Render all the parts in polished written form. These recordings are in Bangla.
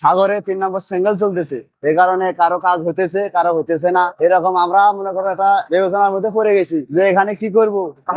সাগরে 3 নম্বর সিঙ্গেল চলতেছে, এই কারণে কারো কাজ হতেছে কারো হতেছে না। এরকম আমরা মনে করো একটা বিবেচনার মধ্যে পড়ে গেছি যে এখানে কি করব।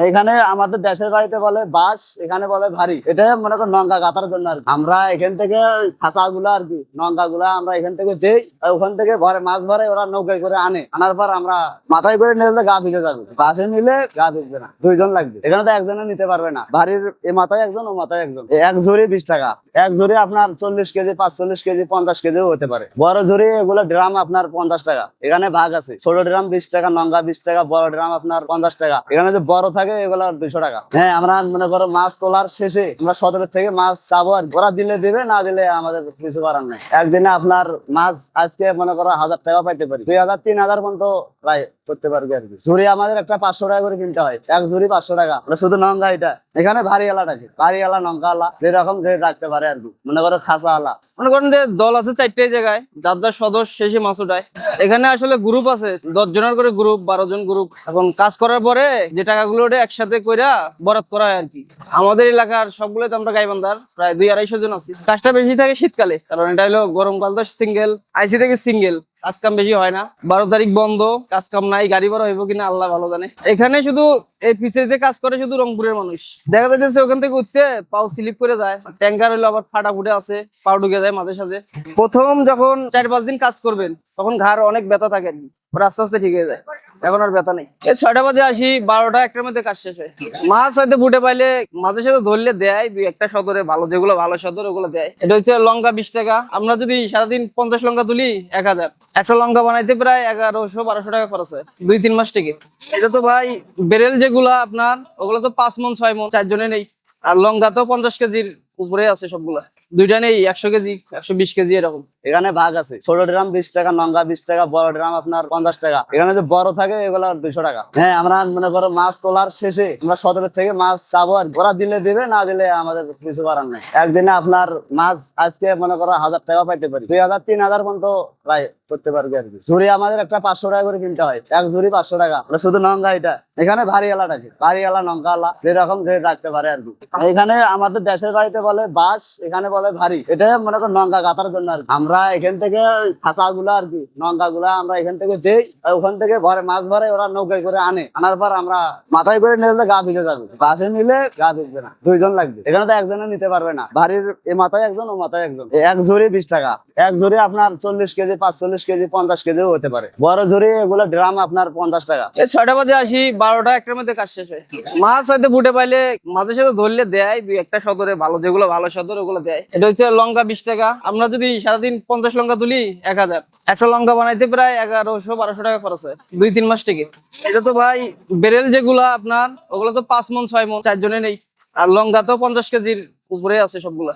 এখানে আমাদের দেশের বাড়িতে বলে বাস, এখানে বলে ভারী। এটা মনে করো নঙ্গা গাতার জন্য আর কি। আমরা এখান থেকে খাঁচা গুলা আর কি, নঙ্গা গুলা আমরা এখান থেকে দেই, আর ওখান থেকে ঘরে মাছ ভরে ওরা নৌকায় করে আনে। আনার পর আমরা মাথায় করে নিলে গা ভিজে যাবে, বাসে নিলে গা ভিজবে না, 2 জন লাগবে। এখানে তো একজনে নিতে পারবে না, বাড়ির এ মাথায় একজন ও মাথায় একজন। এক ঝুড়ি 20 টাকা, এক ঝুড়ি আপনার 40 কেজি 45 কেজি 50 কেজিও হতে পারে। বড় ঝুড়ি এগুলো ড্রাম আপনার 50 টাকা। এখানে ভাগ আছে, ছোট ড্রাম 20 টাকা, নঙ্গা 20 টাকা, বড় ড্রাম আপনার 50 টাকা। এখানে যে বড় থাকে এগুলো 200 টাকা। হ্যাঁ, আমরা মনে করো মাছ তোলার শেষে আমরা সদরের থেকে মাছ চাবো, আর ওরা দিলে দেবে, না দিলে আমাদের কিছু করার নাই। একদিনে আপনার মাছ আজকে মনে করো 1000 টাকা পাইতে পারি, 2000 3000 পর্যন্ত প্রায় করতে পারবে আর কি। ঝুড়ি আমাদের একটা 500 টাকা করে কিনতে হয়, এক ঝুড়ি 500 টাকা। শুধু নঙ্গা এটা, এখানে ভারী আলা থাকে, ভারী আলা নঙ্গা আলা যেরকম যে রাখতে পারে আর কি। মনে করো খাসা আলা, মনে করেন যে দল আছে 4টে জায়গায়, যার যার সদস্য শেষে মাছ উঠায়। এখানে আসলে গ্রুপ আছে 10 জনের করে গ্রুপ, 12 জন গ্রুপ। এখন কাজ করার পরে যে টাকাগুলো একসাথে কইরা বরাদ করা হয় আর কি। আমাদের এলাকার সবগুলোতে আমরা গাইবান্ধার প্রায় 200-250 জন আছি। কাজটা বেশি থাকে শীতকালে, কারণ এটা হলো গরমকাল তো সিঙ্গেল, আইসি থেকে সিঙ্গেল, কাজ কাম বেশি হয় না। 12 তারিখ বন্ধ, কাজ কাম নাই, গাড়ি ভাড়া হইব কিনা আল্লাহ ভালো জানে। এখানে শুধু এই পিছনে কাজ করে শুধু রংপুরের মানুষ। দেখা যাচ্ছে ওখান থেকে উঠতে পাও স্লিপ করে যায়, ট্যাঙ্কার হইলো আবার ফাটা ফুটে আছে, পাও ঢুকে যায় মাঝে সাঝে। প্রথম যখন 4-5 দিন কাজ করবেন তখন ঘাড় অনেক ব্যথা থাকে আর কি, আস্তে আস্তে ঠিক হয়ে যায়। এখন আর ব্যথা নেই। এই 6টা বাজে আসি, 12টা 1টার মধ্যে কাজ শেষ হয়। মাছ হয়তো ফুটে পাইলে মাঝে সাথে ধরলে দেয় 2-1টা সদরে, ভালো যেগুলো ভালো সদর ওগুলো দেয়। এটা হচ্ছে লঙ্কা 20 টাকা। আমরা যদি সারাদিন 50 লঙ্কা তুলি 1000, একটা লঙ্কা বানাইতে প্রায় 1100-1200 টাকা খরচ হয় 2-3 মাস থেকে। এটা তো ভাই বেরেল যেগুলা আপনার, ওগুলো তো 5 মণ 6 মণ, 4 জনে নেই। আর লঙ্কা তো 50 কেজির উপরে আছে সবগুলা, দুইটা নেই 100 কেজি 120 কেজি এরকম। এখানে ভাগ আছে, ছোট ড্রাম 20 টাকা, নঙ্গা 20 টাকা, বড় ড্রাম আপনার 50 টাকা। এখানে যে বড় থাকে এগুলো 200 টাকা। হ্যাঁ, আমরা মনে করো মাছ তোলার শেষে আমরা সদরের থেকে মাছ চাবো, আর ওরা দিলে দেবে, না দিলে আমাদের কিছু করার নাই। একদিনে আপনার মাছ আজকে মনে করো 1000 টাকা পাইতে পারি, 2000 3000 পর্যন্ত প্রায় করতে পারবে আর কি। ঝুড়ি আমাদের একটা 500 টাকা করে কিনতে হয়, এক ঝুড়ি 500 টাকা। শুধু নঙ্গা এটা, এখানে ভারী আলা থাকে, ভারী আলা নঙ্গা আলা যেরকম যে রাখতে পারে আর কি। এখানে আমাদের দেশের বাড়িতে বলে বাস, এখানে বলে ভারী। এটা মনে করো নঙ্গা গাতার জন্য আর কি। আমরা এখান থেকে খাঁচা গুলা আর কি, নঙ্গা গুলা আমরা এখান থেকে দেই, আর ওখান থেকে ঘরে মাছ ভরে ওরা নৌকায় করে আনে। আনার পর আমরা মাথায় করে নিলে গা ভিজে যাবে, বাসে নিলে গা ভিজবে না, 2 জন লাগবে। এখানে তো একজনে নিতে পারবে না, বাড়ির এ মাথায় একজন ও মাথায় একজন। এক ঝুড়ি 20 টাকা, এক ঝুড়ি আপনার 40 কেজি 45 কেজি 50 কেজিও হতে পারে। বড় ঝুড়ি এগুলো ড্রাম আপনার 50 টাকা। এই 6টা বাজে আসি, 12টা 1টার মধ্যে কাজ শেষ হয়। মাছ হয়তো ফুটে পাইলে মাঝে সাথে ধরলে দেয় 2-1টা সদরে, ভালো যেগুলো ভালো সদর ওগুলো দেয়। এটা হচ্ছে লঙ্কা 20 টাকা। আমরা যদি সারাদিন 50 লঙ্কা তুলি 1000, একটা লঙ্কা বানাইতে প্রায় 1100-1200 টাকা খরচ হয় 2-3 মাস থেকে। এটা তো ভাই বেরেল যেগুলা আপনার, ওগুলো তো 5 মণ 6 মণ, 4 জনে নেই। আর লঙ্কা তো 50 কেজির উপরে আছে সবগুলা।